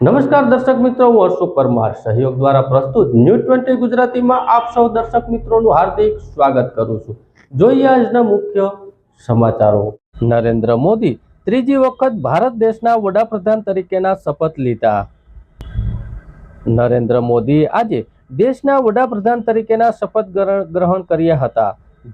નમસ્કાર દર્શક મિત્રો, હું અશોક પરમાર સહયોગ દ્વારા પ્રસ્તુત ન્યૂઝ 20 ગુજરાતીમાં આપ સૌ દર્શક મિત્રોનું હાર્દિક સ્વાગત કરું છું। જોઈએ આજના મુખ્ય સમાચારો। નરેન્દ્ર મોદી ત્રીજી વખત ભારત દેશના વડાપ્રધાન તરીકેના શપથ લીધા। નરેન્દ્ર મોદીએ આજે દેશના વડાપ્રધાન તરીકેના શપથ ગ્રહણ કર્યા હતા।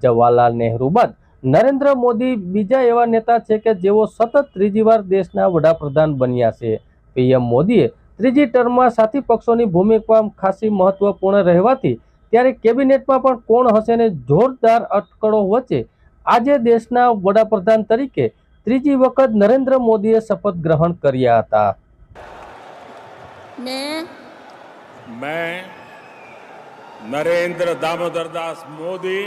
જવાહરલાલ નહેરુ બાદ નરેન્દ્ર મોદી બીજા એવા નેતા છે કે જેઓ સતત ત્રીજી વાર દેશના વડાપ્રધાન બન્યા છે। પીએમ મોદીએ ત્રીજી ટર્મમાં સાથી પક્ષોની ભૂમિકા ખાસી મહત્વપૂર્ણ રહેવાથી ત્યારે કેબિનેટમાં પણ કોણ હશે ને જોરદાર અટકળો વચ્ચે આજે દેશના વડાપ્રધાન તરીકે ત્રીજી વખત નરેન્દ્ર મોદીએ શપથ ગ્રહણ કર્યા હતા। मैं नरेंद्र दामोदर दास मोदी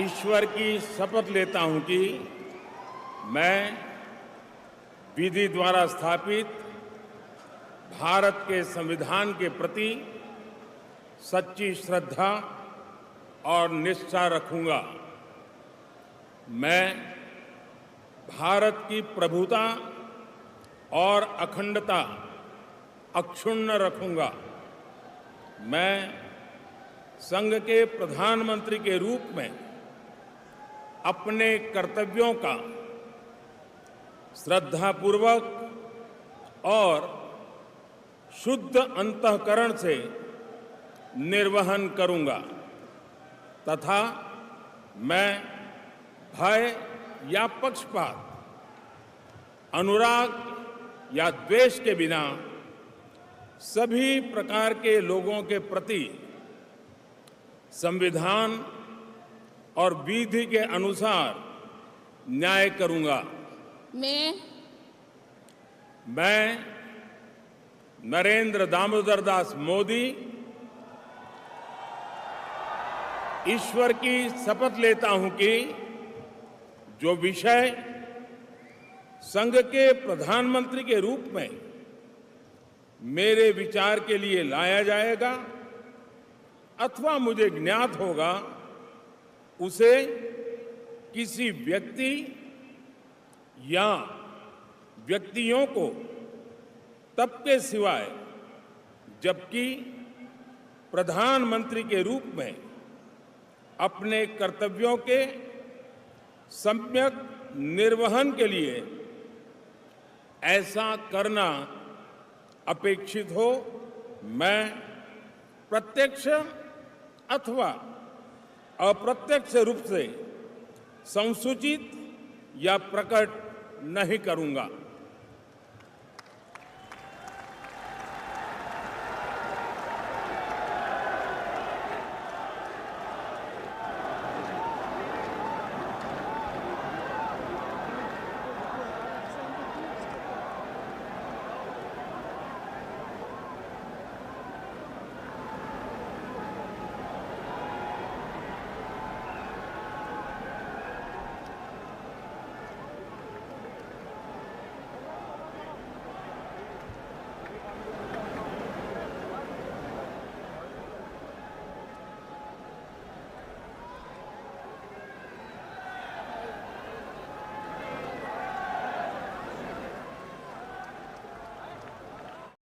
ईश्वर की शपथ लेता हूं कि मैं विधि द्वारा स्थापित भारत के संविधान के प्रति सच्ची श्रद्धा और निष्ठा रखूंगा। मैं भारत की प्रभुता और अखंडता अक्षुण्ण रखूंगा। मैं संघ के प्रधानमंत्री के रूप में अपने कर्तव्यों का श्रद्धापूर्वक और शुद्ध अंतःकरण से निर्वहन करूंगा तथा मैं भय या पक्षपात, अनुराग या द्वेष के बिना सभी प्रकार के लोगों के प्रति संविधान और विधि के अनुसार न्याय करूंगा। मैं नरेंद्र दामोदर दास मोदी ईश्वर की शपथ लेता हूं कि जो विषय संघ के प्रधानमंत्री के रूप में मेरे विचार के लिए लाया जाएगा अथवा मुझे ज्ञात होगा उसे किसी व्यक्ति या व्यक्तियों को तब के सिवाय जबकि प्रधानमंत्री के रूप में अपने कर्तव्यों के सम्यक निर्वहन के लिए ऐसा करना अपेक्षित हो, मैं प्रत्यक्ष अथवा अप्रत्यक्ष रूप से संसूचित या प्रकट नहीं करूंगा।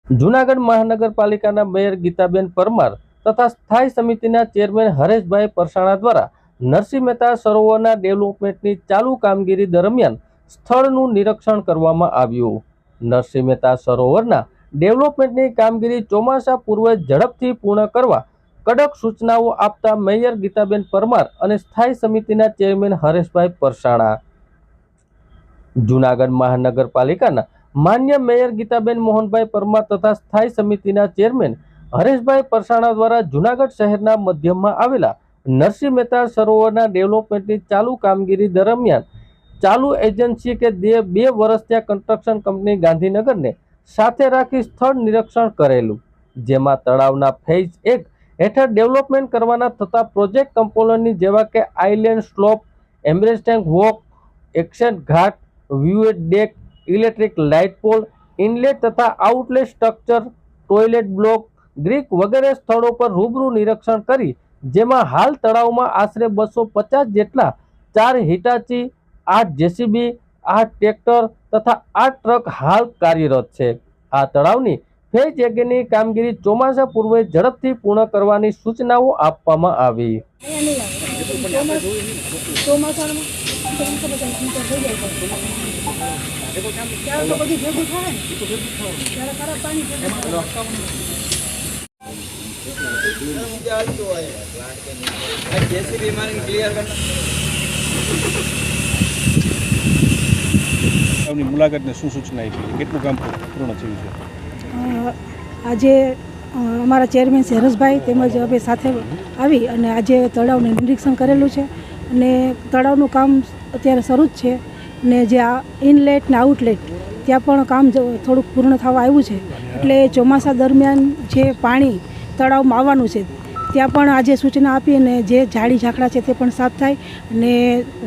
જૂનાગઢ મહાનગરપાલિકાના મેયર ગીતાબેન પરમાર તથા સ્થાયી સમિતિના ચેરમેન હરેશભાઈ પરસાણા દ્વારા નરસિંહ મહેતા સરોવરના ડેવલપમેન્ટની ચાલુ કામગીરી દરમિયાન સ્થળનું નિરીક્ષણ કરવામાં આવ્યું। નરસિંહ મહેતા સરોવરના ડેવલપમેન્ટની કામગીરી ચોમાસા પૂર્વે ઝડપથી પૂર્ણ કરવા કડક સૂચનાઓ આપતા મેયર ગીતાબેન પરમાર અને સ્થાયી સમિતિના ચેરમેન હરેશભાઈ પરસાણા જૂનાગઢ મહાનગરપાલિકાના मान्य मेयर गीताबेन मोहनभाई परमार तथा स्थायी समितिना चेरमेन हरेशभाई परसाणा द्वारा जूनागढ़ शहरना मध्यममां आवेला नरसिंह मेहता सरोवरना डेवलपमेंटनी चालू कामगीरी दरमियान चालू एजेंसी के 2 वर्षथी कंस्ट्रक्शन कंपनी गांधीनगरने साथे राखी स्थळ निरीक्षण करेलू, जेमां तळावना फेज 1 हेठळ डेवलपमेंट करवाना थता प्रोजेक्ट कंपोनन्टनी जेवा के आइलेंड स्लोप, एम्ब्रेस टैंक वॉक, एक्शन घाट, व्यूएट deck, electric light pole, inlet तथा आउटलेट स्ट्रक्चर, टॉयलेट ब्लॉक, ग्रीक वगैरह स्थलों पर रूबरू निरीक्षण करी जेमां हाल तळावमां आशरे 250 जेटला 4 हिटाची, 8 जेसीबी, 8 ट्रेक्टर તથા 8 ટ્રક હાલ કાર્યરત છે. આ તળાવની ફેઝ યોગ્યની કામગીરી ચોમાસા પૂર્વે ઝડપથી પૂર્ણ કરવાની સૂચનાઓ આપવામાં આવી. મુલાકાતને શું સૂચના આપી, કેટલું કામ પૂર્ણ થયું છે? આજે અમારા ચેરમેન હરેશભાઈ તેમજ અમે સાથે આવી અને આજે તળાવનું નિરીક્ષણ કરેલું છે અને તળાવનું કામ અત્યારે શરૂ જ છે ને જે આ ઇનલેટ ને આઉટલેટ ત્યાં પણ કામ થોડુંક પૂર્ણ થવા આવ્યું છે. એટલે ચોમાસા દરમિયાન જે પાણી તળાવમાં આવવાનું છે ત્યાં પણ આજે સૂચના આપી અને જે ઝાડી ઝાકડા છે તે પણ સાફ થાય અને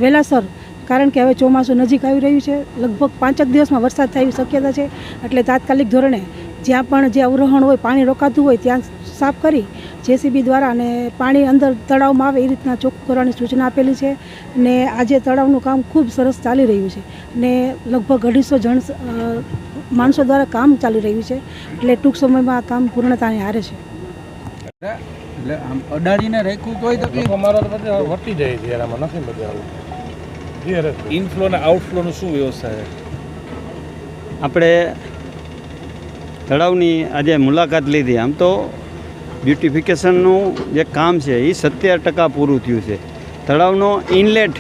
વહેલાસર, કારણ કે હવે ચોમાસું નજીક આવી રહ્યું છે, લગભગ 5 દિવસમાં વરસાદ થાય એવી શક્યતા છે. એટલે તાત્કાલિક ધોરણે જ્યાં પણ જે અવરોહણ હોય, પાણી રોકાતું હોય ત્યાં સાફ કરી જેસીબી દ્વારા અને પાણી અંદર તળાવમાં આવે એ રીતના ચોખ્ખું કરવાની સૂચના આપેલી છે. અને આજે તળાવનું કામ ખૂબ સરસ ચાલી રહ્યું છે અને લગભગ 250 માણસો દ્વારા કામ ચાલી રહ્યું છે. એટલે ટૂંક સમયમાં આ કામ પૂર્ણતાને હારે છે. એટલે આમ અડાડીને રાખ્યું તોય તકલીફ અમારો તો બધે વર્તી જાય છે, આમાં નથી મજા આવું. ઇનફ્લો અને આઉટફ્લોનું શું વ્યવસ્થા છે? આપણે તળાવની આજે મુલાકાત લીધી. આમ તો બ્યુટિફિકેશનનું જે કામ છે એ 70% પૂરું થયું છે. તળાવનો ઇનલેટ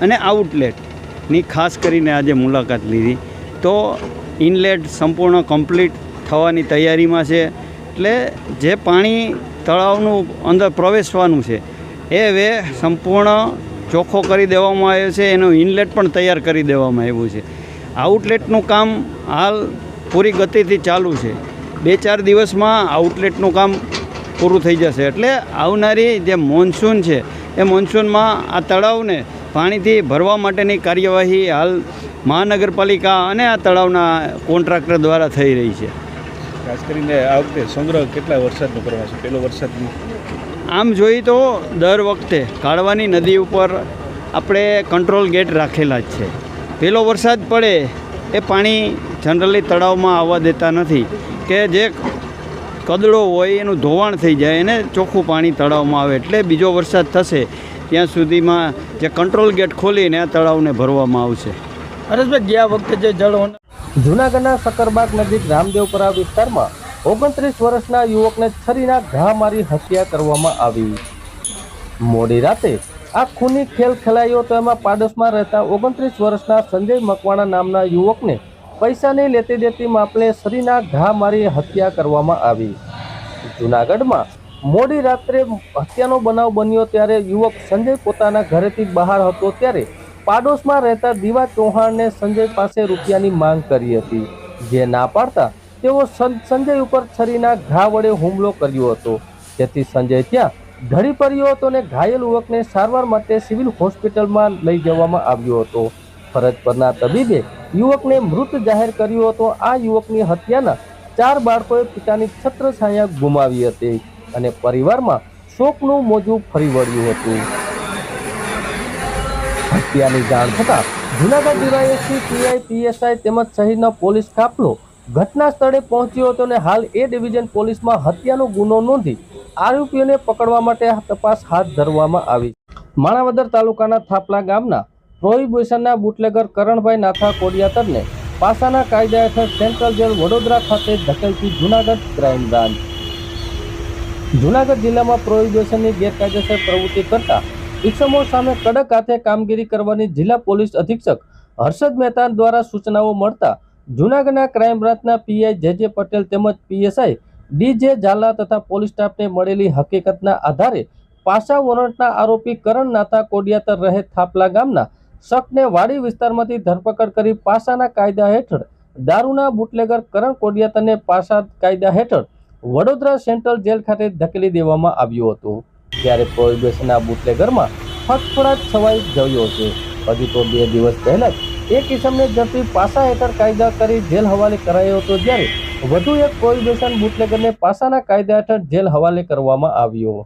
અને આઉટલેટની ખાસ કરીને આજે મુલાકાત લીધી. તો ઇનલેટ સંપૂર્ણ કમ્પ્લીટ થવાની તૈયારીમાં છે. એટલે જે પાણી તળાવનું અંદર પ્રવેશવાનું છે એ વે સંપૂર્ણ ચોખ્ખો કરી દેવામાં આવ્યો છે. એનું ઇનલેટ પણ તૈયાર કરી દેવામાં આવ્યું છે. આઉટલેટનું કામ હાલ પૂરી ગતિથી ચાલુ છે. 2-4 દિવસમાં આઉટલેટનું કામ પૂરું થઈ જશે. એટલે આવનારી જે મોન્સૂન છે એ મોન્સૂનમાં આ તળાવને પાણીથી ભરવા માટેની કાર્યવાહી હાલ મહાનગરપાલિકા અને આ તળાવના કોન્ટ્રાક્ટર દ્વારા થઈ રહી છે. ખાસ કરીને આ વખતે સંગ્રહ કેટલા વરસાદનો કરવાનો છે? પહેલો વરસાદની આમ જોઈએ તો દર વખતે કાળવાની નદી ઉપર આપણે કંટ્રોલ ગેટ રાખેલા જ છે. પહેલો વરસાદ પડે એ પાણી જનરલી તળાવમાં આવવા દેતા નથી, કે જે કદડો હોય એનું ધોવાણ થઈ જાય, એને ચોખ્ખું પાણી તળાવમાં આવે. એટલે બીજો વરસાદ થશે ત્યાં સુધીમાં જે કંટ્રોલ ગેટ ખોલીને આ તળાવને ભરવામાં આવશે. હરેશભાઈ, ગયા વખતે જે જળ જૂનાગઢના સકરબાગ નજીક રામદેવપરા વિસ્તારમાં 29 વર્ષના યુવકને છરીના ઘા મારી હત્યા કરવામાં આવી. મોડી રાતે આ ખૂની ખેલ ખેલાયો તો એમાં પાડોશમાં રહેતા 29 વર્ષના સંજય મકવાણા નામના યુવકને પૈસાની લેતી દેતી મામલે છરીના ઘા મારી હત્યા કરવામાં આવી. જૂનાગઢમાં મોડી રાત્રે હત્યાનો બનાવ બન્યો ત્યારે યુવક સંજય પોતાના ઘરેથી બહાર હતો ત્યારે પાડોશમાં રહેતા દીવા ચૌહાણને સંજય પાસે રૂપિયાની માંગ કરી હતી. જે ના પાડતા તેઓ સંજય ઉપર છરીના ઘા વડે હુમલો કર્યો હતો. જેથી સંજય ત્યાં ઢળી પડ્યો હતો અને ઘાયલ યુવકને સારવાર માટે સિવિલ હોસ્પિટલમાં લઈ જવામાં આવ્યો હતો. ફરજ પરના તબીબે યુવકને મૃત જાહેર કર્યો હતો. આ યુવકની હત્યાના 4 બાળકોએ પિતાની છત્રછાયા ગુમાવી હતી અને પરિવારમાં શોકનું મોજું ફરી વળ્યું હતું. હત્યાની જાણ થતાં જૂનાગઢ ડીવાયએસપી, પીઆઈ, પીએસઆઈ તેમજ સહિતનો પોલીસ કાફલો ઘટના સ્થળે પહોંચ્યો હતો અને હાલ એ ડિવિઝન પોલીસમાં હત્યાનો ગુનો નોંધી આરોપીઓને પકડવા માટે તપાસ હાથ ધરવામાં આવી. માણાવદર તાલુકાના થાપલા ગામના પ્રોહિબિશનના બુટલેગર કરણભાઈ નાથા કોડિયાતરને પાસાના કાયદા હેઠળ સેન્ટ્રલ જેલ વડોદરા ખાતે ધકેલતી જૂનાગઢ ક્રાઇમ બ્રાન્ચ. જૂનાગઢ જિલ્લામાં પ્રોહિબિશનની ગેરકાયદેસર પ્રવૃત્તિ કરતા ઇસમો સામે કડક હાથે કામગીરી કરવાની જિલ્લા પોલીસ અધિક્ષક હર્ષદ મહેતા દ્વારા સૂચનાઓ મળતા જૂનાગઢના ક્રાઇમ બ્રાન્ચના પીઆઈ જે પટેલ તેમજ પીએસઆઈ ડીજે ઝાલા તથા પોલીસ સ્ટાફને મળેલી હકીકતના આધારે પાસા વોરંટના આરોપી કરણ નાથા કોડિયાતર રહે થાપલા ગામના શખ્સને વાડી વિસ્તારમાંથી ધરપકડ કરી પાસાના કાયદા હેઠળ દારૂના બુટલેગર કરણ કોડિયાતરને પાસા કાયદા હેઠળ વડોદરા સેન્ટ્રલ જેલ ખાતે ધકેલી દેવામાં આવ્યો હતો. ત્યારે પ્રોહિબિશનના બુટલેગરમાં ફટફડાટ છવાઈ ગયો છે. હજુ તો 2 દિવસ પહેલા જ એક ઇસમને ઝડપી પાસા હેઠળ કાયદા કરી જેલ હવાલે કરાયો હતો, જ્યારે વધુ એક પ્રોહિબિશન બુટલેગરને પાસાના કાયદા હેઠળ જેલ હવાલે કરવામાં આવ્યો.